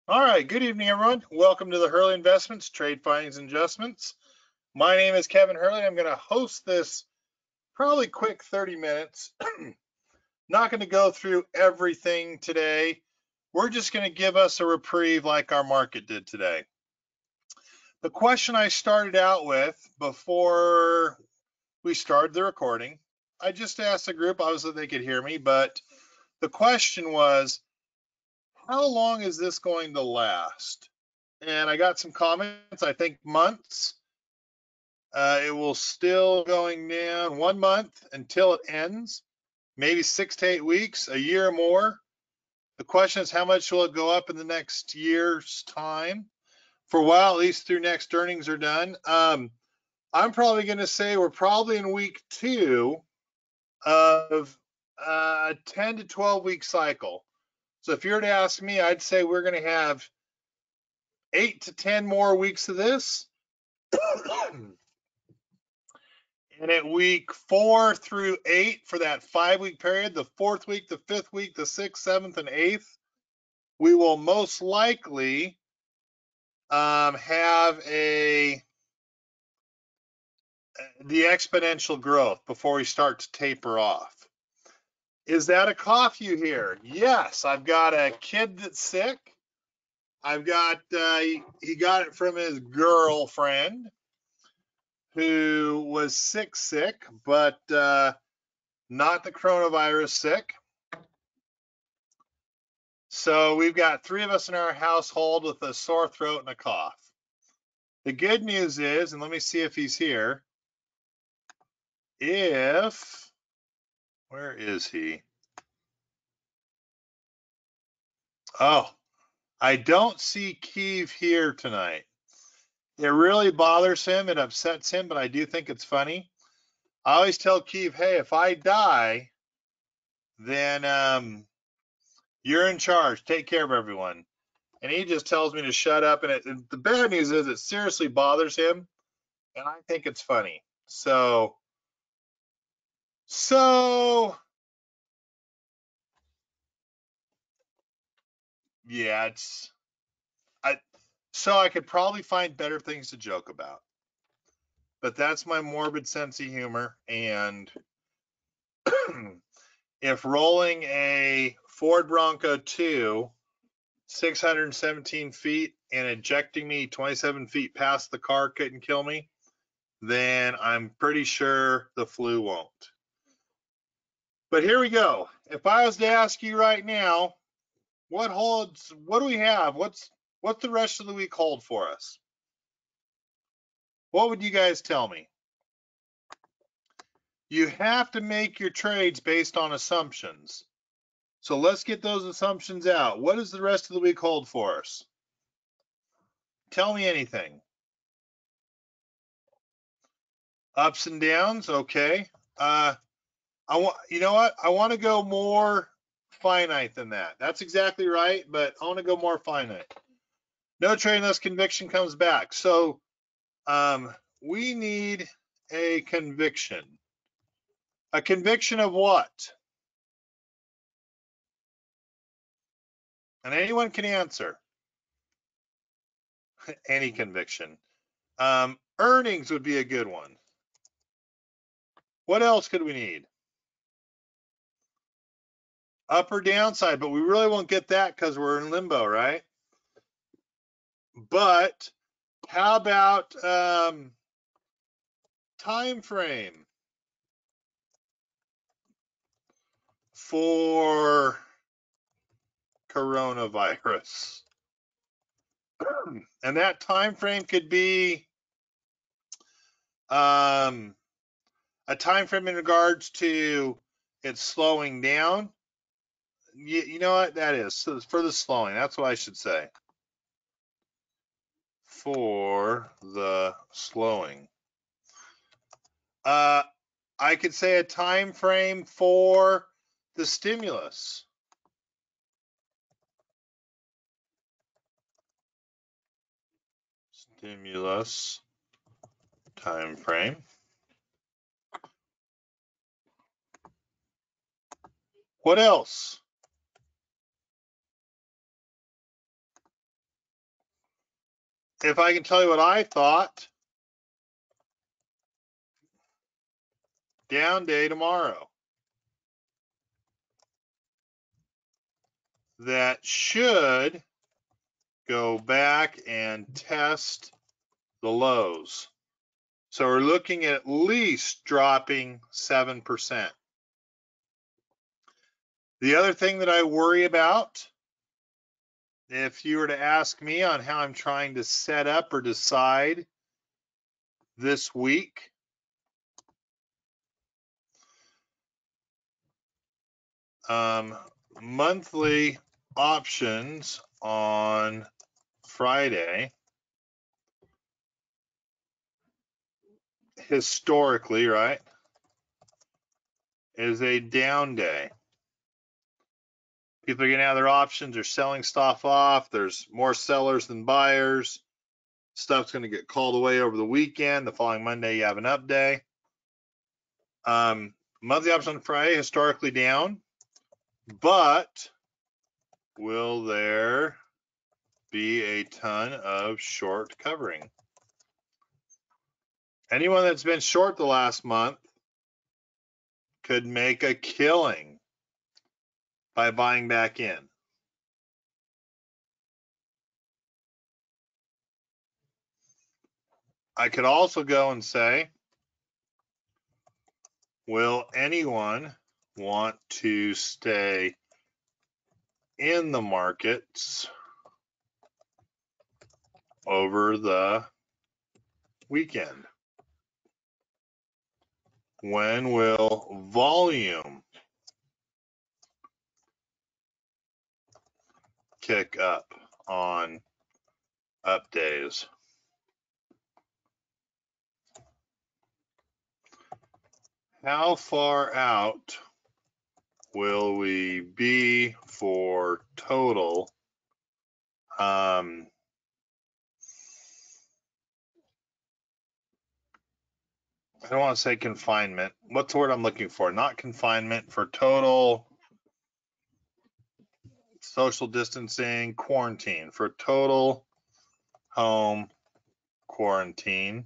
All right, good evening, everyone. Welcome to the Hurley Investments Trade Findings and Adjustments. My name is Kevin Hurley. I'm going to host this probably quick 30 minutes. Not going to go through everything today. We're just going to give us a reprieve like our market did today. The question I started out with before we started the recording, I just asked the group, obviously they could hear me, but the question was, how long is this going to last? And I got some comments, I think months. It will still going down 1 month until it ends, maybe 6 to 8 weeks, a year or more. The question is, how much will it go up in the next year's time? For a while, at least through next earnings are done. I'm probably going to say we're probably in week 2 of a 10 to 12 week cycle. So if you were to ask me, I'd say we're going to have 8 to 10 more weeks of this. And at week 4 through 8 for that 5-week period, the 4th week, the 5th week, the 6th, 7th, and 8th, we will most likely have the exponential growth before we start to taper off. Is that a cough you hear? Yes, I've got a kid that's sick. I've got, he got it from his girlfriend who was sick, but not the coronavirus sick. So we've got 3 of us in our household with a sore throat and a cough. The good news is, and let me see if he's here. Where is he? Oh, I don't see Keeve here tonight. It really bothers him. It upsets him, but I do think it's funny. I always tell Keeve, hey, if I die, then you're in charge. Take care of everyone. And he just tells me to shut up. And the bad news is it seriously bothers him, and I think it's funny. So yeah, I could probably find better things to joke about. But that's my morbid sense of humor. And if rolling a Ford Bronco 2, 617 feet, and ejecting me 27 feet past the car couldn't kill me, then I'm pretty sure the flu won't. But here we go. If I was to ask you right now, what do we have? What's the rest of the week hold for us? What would you guys tell me? You have to make your trades based on assumptions. So let's get those assumptions out. What does the rest of the week hold for us? Tell me anything. Ups and downs, okay. You know what? I want to go more finite than that. That's exactly right, but I want to go more finite. No trade unless conviction comes back. So we need a conviction. A conviction of what? And anyone can answer. Any conviction. Earnings would be a good one. What else could we need? Up or downside, but we really won't get that because we're in limbo, right? But how about time frame for coronavirus? And that time frame could be a time frame in regards to it's slowing down. You know what that is? So for the slowing, that's what I should say. For the slowing. I could say a time frame for the stimulus. Stimulus time frame. What else? if I can tell you what I thought, down day tomorrow. That should go back and test the lows. So we're looking at least dropping 7%. The other thing that I worry about, if you were to ask me on how I'm trying to set up or decide this week, monthly options on Friday, historically, right, is a down day. People are getting out of their options, they're selling stuff off, there's more sellers than buyers. Stuff's going to get called away over the weekend. The following Monday, you have an up day. Monthly options on Friday, historically down, but will there be a ton of short covering? Anyone that's been short the last month could make a killing by buying back in. I could also go and say, will anyone want to stay in the markets over the weekend? When will volume kick up on up days? How far out will we be for total I don't want to say confinement. What's the word I'm looking for? Not confinement, for total social distancing, quarantine, for total home quarantine.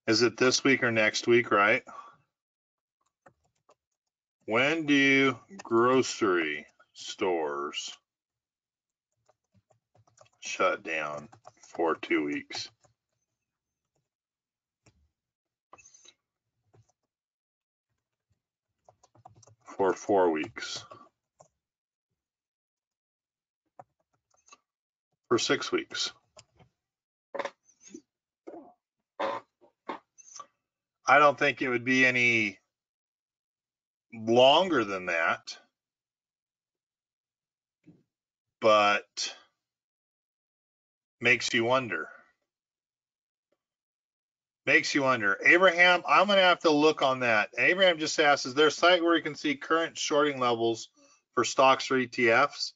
Is it this week or next week, right? When do grocery stores shut down for 2 weeks? For 4 weeks? For 6 weeks? I don't think it would be any longer than that, but makes you wonder. Makes you wonder. Abraham, I'm going to have to look on that. Abraham just asked, is there a site where you can see current shorting levels for stocks or ETFs?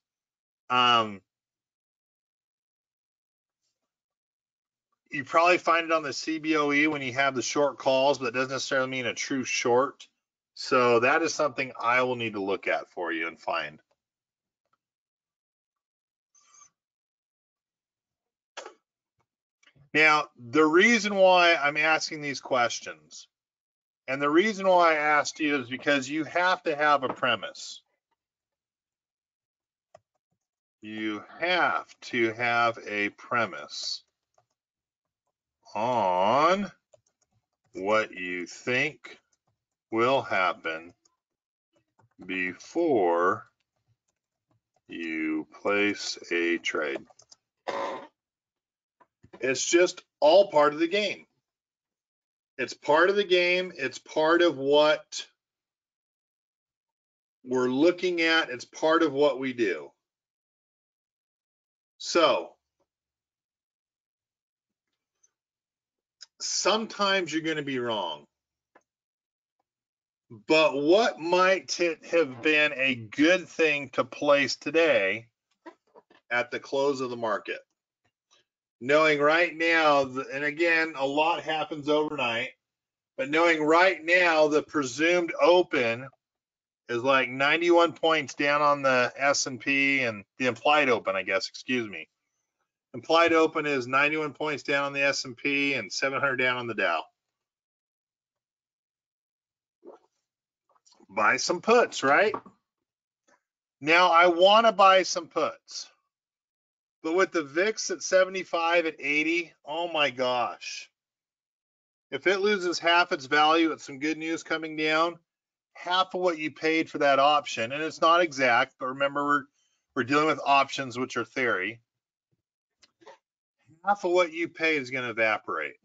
You probably find it on the CBOE when you have the short calls, but it doesn't necessarily mean a true short. So that is something I will need to look at for you and find. Now, the reason why I'm asking these questions, and the reason why I asked you, is because you have to have a premise. You have to have a premise on what you think will happen before you place a trade. It's just all part of the game. It's part of the game. It's part of what we're looking at. It's part of what we do. So sometimes you're going to be wrong. But what might it have been a good thing to place today at the close of the market? Knowing right now, and again, a lot happens overnight, but knowing right now the presumed open is like 91 points down on the S&P, and the implied open, I guess, excuse me. Implied open is 91 points down on the S&P and 700 down on the Dow. Buy some puts, right? Now I want to buy some puts, but with the VIX at 75 at 80, oh my gosh. If it loses half its value with some good news coming down, half of what you paid for that option, and it's not exact, but remember we're dealing with options, which are theory. Half of what you paid is going to evaporate.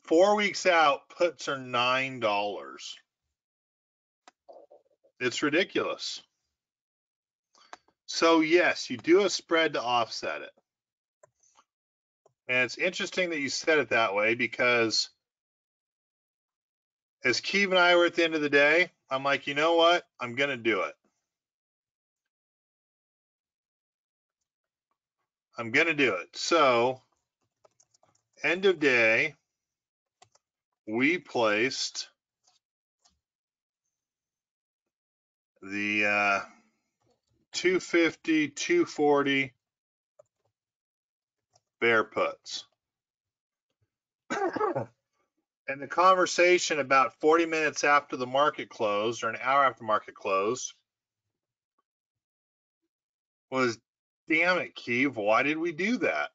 4 weeks out, puts are $9. It's ridiculous. So yes, you do a spread to offset it. And it's interesting that you said it that way, because as Keeve and I were at the end of the day, I'm like, you know what? I'm going to do it. I'm going to do it. So end of day, we placed the 250, 240 bear puts. And the conversation about 40 minutes after the market closed, or an hour after market closed, was, damn it, Keeve, why did we do that?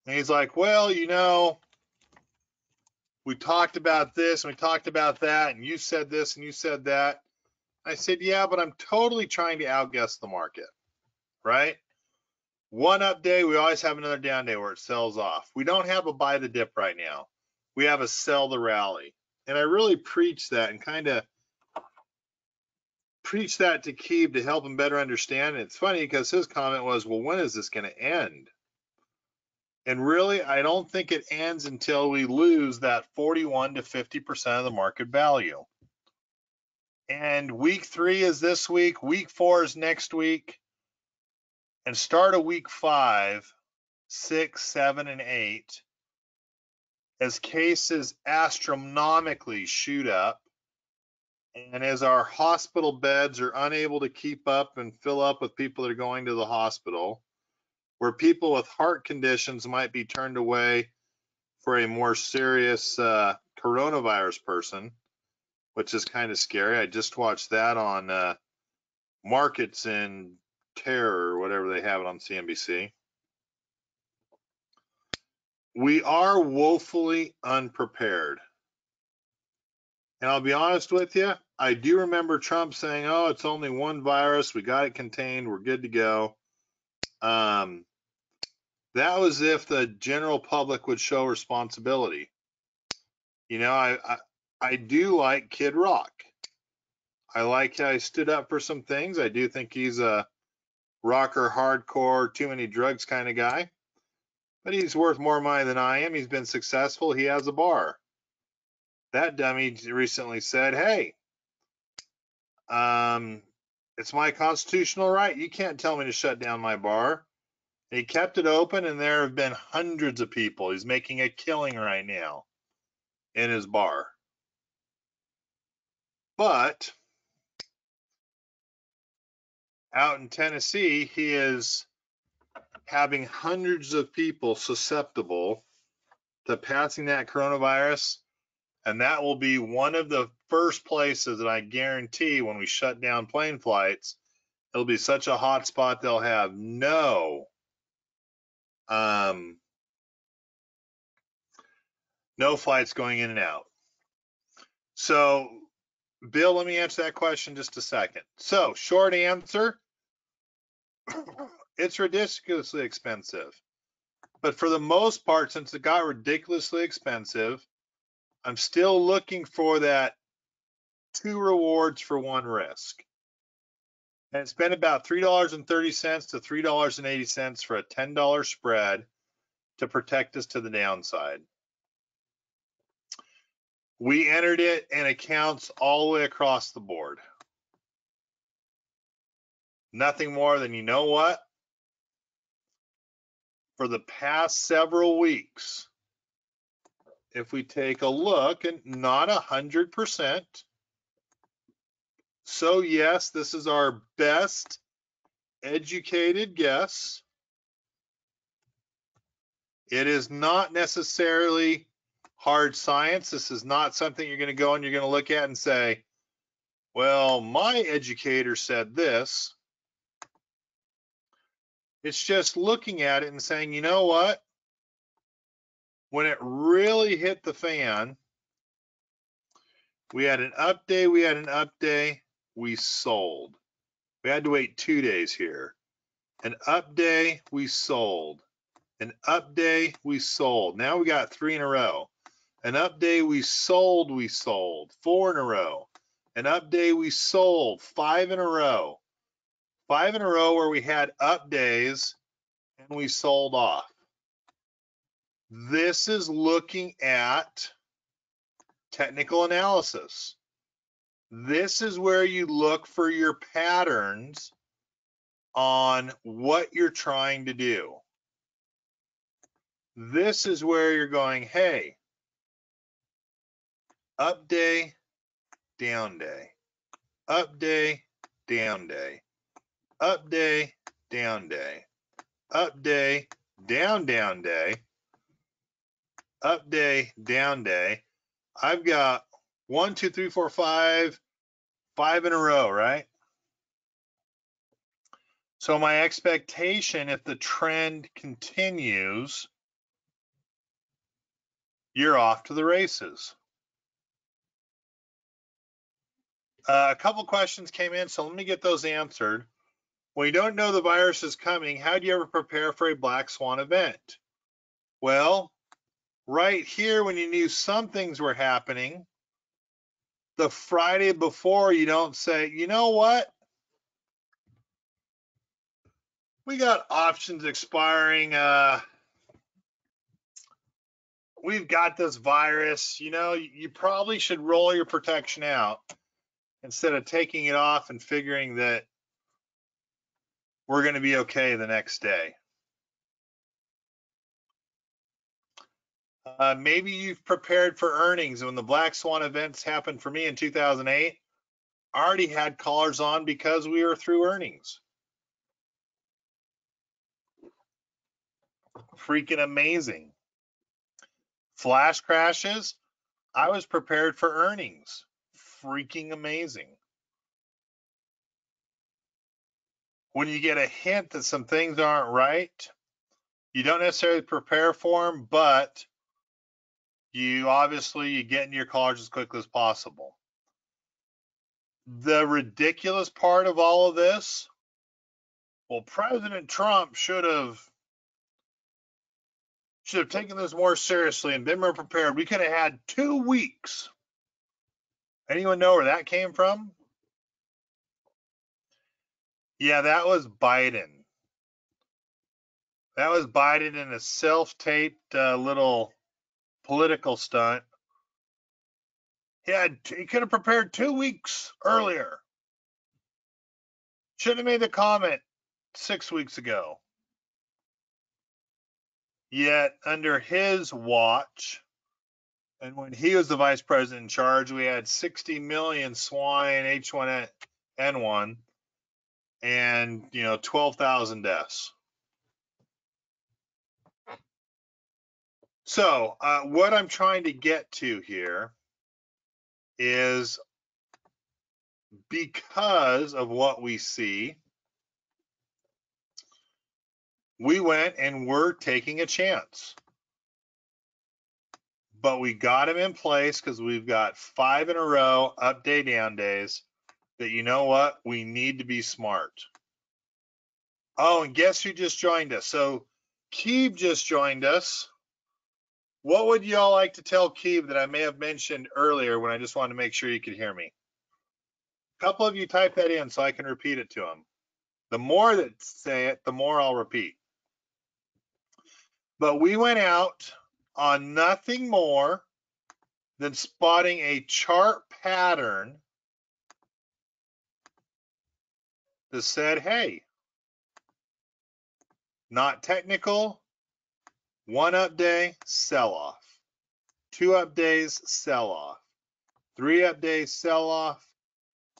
And he's like, well, you know, we talked about this and we talked about that, and you said this and you said that. I said, yeah, but I'm totally trying to outguess the market, right? One up day, we always have another down day where it sells off. We don't have a buy the dip right now. We have a sell the rally. And I really preach that and kind of preach that to Keeve to help him better understand. And it's funny because his comment was, well, when is this going to end? And really, I don't think it ends until we lose that 41 to 50% of the market value. And week 3 is this week. Week 4 is next week. And start of week 5, 6, 7, and 8, as cases astronomically shoot up, and as our hospital beds are unable to keep up and fill up with people that are going to the hospital, where people with heart conditions might be turned away for a more serious coronavirus person, which is kind of scary. I just watched that on Markets in Terror, or whatever they have it on CNBC. We are woefully unprepared. And I'll be honest with you, I do remember Trump saying, oh, it's only one virus. We got it contained. We're good to go. That was if the general public would show responsibility. You know, I do like Kid Rock. I like how he stood up for some things. I do think he's a rocker, hardcore, too many drugs kind of guy. But he's worth more money than I am. He's been successful. He has a bar. That dummy recently said, hey, it's my constitutional right. You can't tell me to shut down my bar. And he kept it open, and there have been hundreds of people. He's making a killing right now in his bar. But out in Tennessee, he is having hundreds of people susceptible to passing that coronavirus. And that will be one of the first places that I guarantee when we shut down plane flights, it'll be such a hot spot they'll have no flights going in and out. So, Bill, let me answer that question just a second. So, short answer, it's ridiculously expensive. But for the most part, since it got ridiculously expensive, I'm still looking for that 2 rewards for 1 risk. And it's been about $3.30 to $3.80 for a $10 spread to protect us to the downside. We entered it in accounts all the way across the board. Nothing more than, you know what? For the past several weeks, if we take a look, and not 100%. So yes, this is our best educated guess. It is not necessarily hard science. This is not something you're going to go and you're going to look at and say, well, my educator said this. It's just looking at it and saying, you know what? When it really hit the fan, we had an up day, we sold. We had to wait 2 days here. An up day, we sold. An up day, we sold. Now we got 3 in a row. An up day, we sold. 4 in a row. An up day, we sold. 5 in a row. 5 in a row where we had up days and we sold off. This is looking at technical analysis. This is where you look for your patterns on what you're trying to do. This is where you're going, hey, up day, down day, up day, down day, up day, down day, up day, down day, up day, down day. I've got 1, 2, 3, 4, 5 in a row, right? So my expectation, if the trend continues, you're off to the races. A couple questions came in, so let me get those answered. When you don't know the virus is coming, how do you ever prepare for a black swan event? Well, right here, when you knew some things were happening, the Friday before, you don't say, you know what? We got options expiring. We've got this virus. You know, you probably should roll your protection out instead of taking it off and figuring that we're going to be okay the next day. Maybe you've prepared for earnings. When the black swan events happened for me in 2008, I already had collars on because we were through earnings. Freaking amazing. Flash crashes, I was prepared for earnings. Freaking amazing. When you get a hint that some things aren't right, you don't necessarily prepare for them, but you get into your collars as quickly as possible. The ridiculous part of all of this, well, President Trump should have taken this more seriously and been more prepared. We could have had 2 weeks. Anyone know where that came from? Yeah, that was Biden. That was Biden in a self-taped little political stunt. He could have prepared 2 weeks earlier. Should have made the comment 6 weeks ago. Yet under his watch, and when he was the vice president in charge, we had 60 million swine H1N1 and 12,000 deaths. So what I'm trying to get to here is, because of what we see, we went and we're taking a chance. But we got him in place because we've got 5 in a row, up day, down days, that you know what? We need to be smart. Oh, and guess who just joined us? So Keeb just joined us. What would y'all like to tell Keeb that I may have mentioned earlier when I just wanted to make sure you could hear me? A couple of you type that in so I can repeat it to him. The more that say it, the more I'll repeat. But we went out on nothing more than spotting a chart pattern that said, hey, not technical, 1 up day, sell off. 2 up days, sell off. 3 up days, sell off.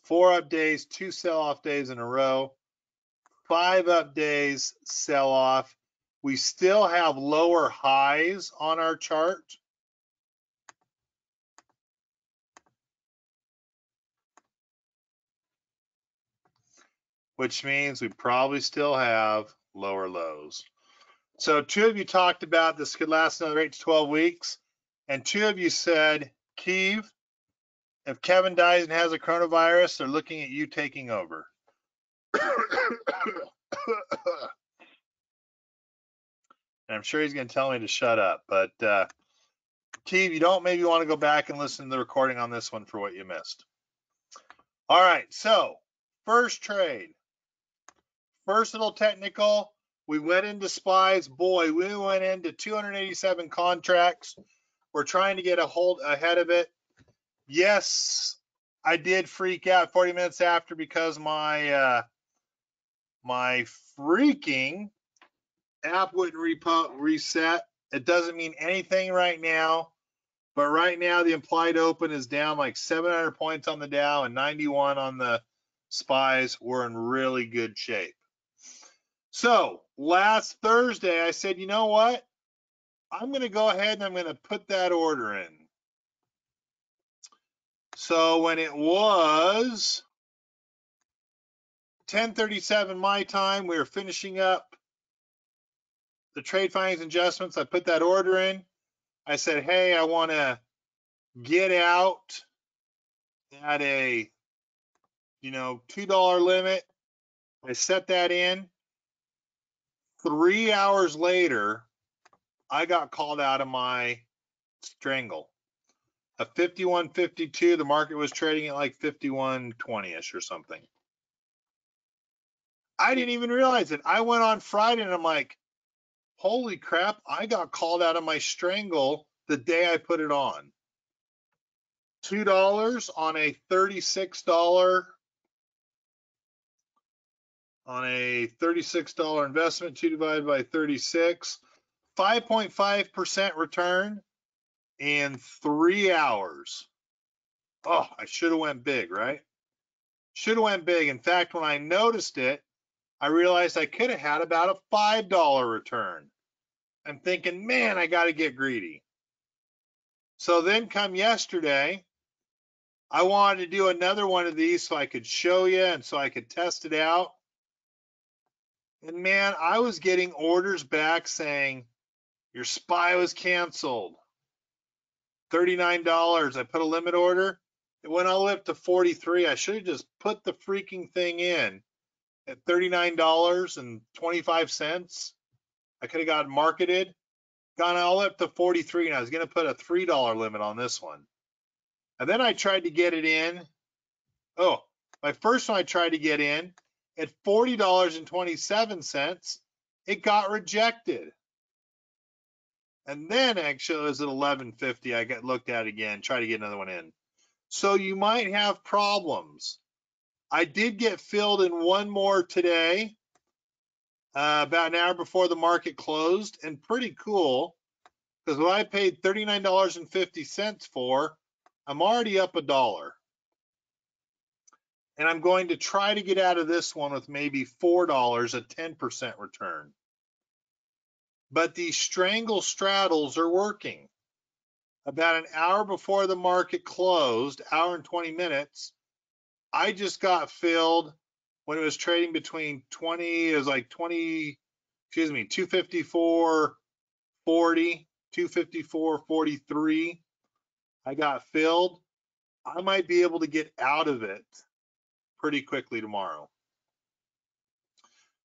4 up days, 2 sell off days in a row. 5 up days, sell off. We still have lower highs on our chart. Which means we probably still have lower lows. So 2 of you talked about this could last another 8 to 12 weeks. And 2 of you said, Keeve, if Kevin dies and has a coronavirus, they're looking at you taking over. And I'm sure he's going to tell me to shut up. But Keeve, you don't maybe want to go back and listen to the recording on this one for what you missed. All right, so first trade. First little technical. We went into SPYs. Boy, we went into 287 contracts. We're trying to get ahead of it. Yes, I did freak out 40 minutes after because my my freaking app wouldn't reset. It doesn't mean anything right now, but right now the implied open is down like 700 points on the Dow and 91 on the SPYs. We're in really good shape. So last Thursday, I said, you know what? I'm going to go ahead and I'm going to put that order in. So when it was 10:37 my time, we were finishing up the trade findings and adjustments. I put that order in. I said, hey, I want to get out at a, $2 limit. I set that in. 3 hours later, I got called out of my strangle. A 51.52, the market was trading at like 51.20ish or something. I didn't even realize it. I went on Friday and I'm like, holy crap, I got called out of my strangle the day I put it on. $2 on a $36 investment, 2 divided by 36, 5.5% return in 3 hours. Oh, I should have went big, right? Should have went big. In fact, when I noticed it, I realized I could have had about a $5 return. I'm thinking, man, I got to get greedy. So then come yesterday, I wanted to do another one of these so I could show you and so I could test it out. And man, I was getting orders back saying, your SPY was canceled. $39. I put a limit order. It went all the way up to 43. I should have just put the freaking thing in at $39.25. I could have got marketed, gone all the way up to 43, and I was going to put a $3 limit on this one. And then I tried to get it in. Oh, my first one I tried to get in at $40.27. It got rejected. And then actually it was at $11.50. I got looked at again, tried to get another one in. So you might have problems. I did get filled in one more today, about an hour before the market closed, and pretty cool because what I paid $39.50 for, I'm already up $1. And I'm going to try to get out of this one with maybe $4, a 10% return. But these strangle straddles are working. About an hour before the market closed, hour and 20 minutes, I just got filled when it was trading between 254.40, 254.43. I got filled. I might be able to get out of it pretty quickly tomorrow.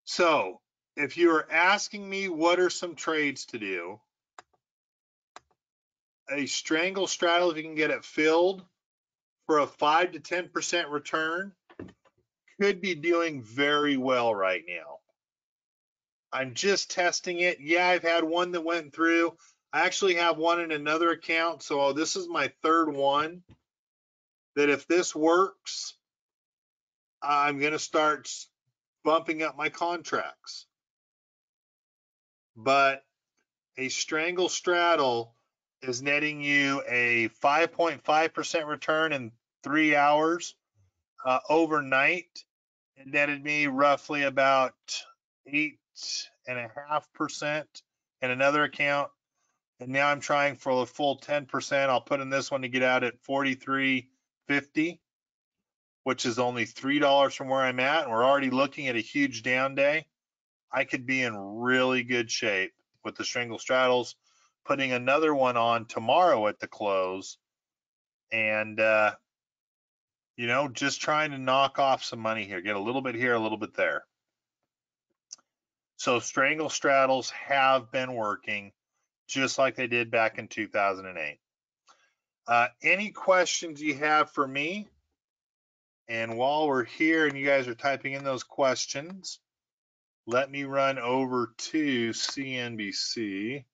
So if you are asking me what are some trades to do, a strangle straddle, if you can get it filled for a 5 to 10% return, could be doing very well right now. I'm just testing it. Yeah, I've had one that went through. I actually have one in another account. So this is my third one that if this works, I'm going to start bumping up my contracts. But a strangle straddle is netting you a 5.5% return in 3 hours. Overnight, it netted me roughly about 8.5% in another account. And now I'm trying for a full 10%. I'll put in this one to get out at $43.50, which is only $3 from where I'm at. And we're already looking at a huge down day. I could be in really good shape with the strangle straddles, putting another one on tomorrow at the close. And, you know, just trying to knock off some money here, get a little bit here, a little bit there. So strangle straddles have been working just like they did back in 2008. Any questions you have for me? And while we're here and you guys are typing in those questions, let me run over to CNBC.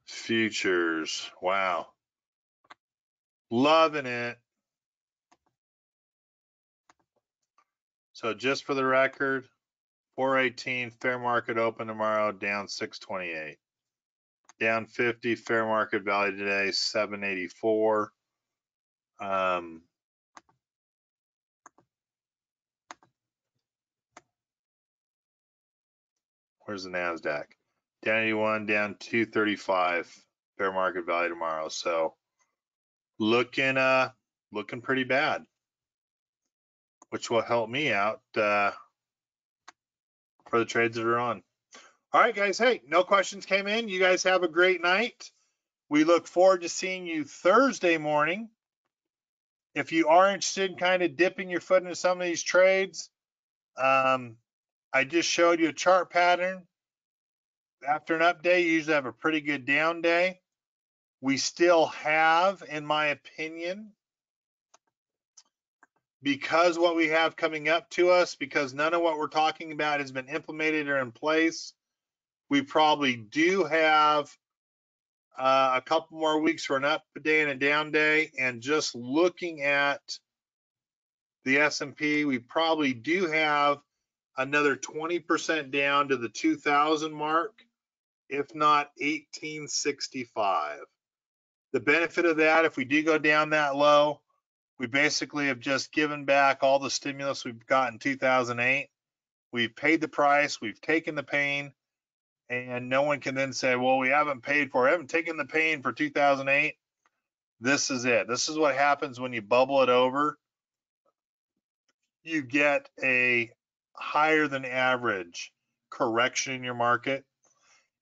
Futures, wow. Loving it. So just for the record, 418 fair market open tomorrow, down 628. Down 50 fair market value today, 784. Where's the NASDAQ? Down 81, down 235 fair market value tomorrow. So looking pretty bad, which will help me out for the trades that are on. All right, guys. Hey, no questions came in. You guys have a great night. We look forward to seeing you Thursday morning. If you are interested in kind of dipping your foot into some of these trades, I just showed you a chart pattern. After an up day, you usually have a pretty good down day. We still have, in my opinion, because what we have coming up to us, because none of what we're talking about has been implemented or in place, we probably do have a couple more weeks for an up day and a down day. And just looking at the S&P, we probably do have another 20% down to the 2000 mark, if not 1865. The benefit of that, if we do go down that low, we basically have just given back all the stimulus we've got in 2008. We've paid the price, we've taken the pain, and no one can then say, well, we haven't paid for it, haven't taken the pain for 2008. This is it. This is what happens when you bubble it over. You get a higher than average correction in your market.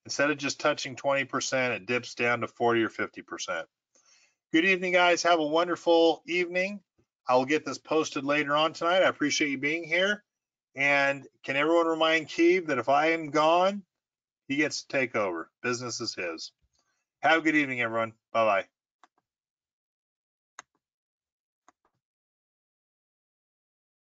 Instead of just touching 20%, it dips down to 40 or 50%. Good evening, guys. Have a wonderful evening. I'll get this posted later on tonight. I appreciate you being here. And can everyone remind Keeve that if I am gone, he gets to take over. Business is his. Have a good evening, everyone. Bye-bye.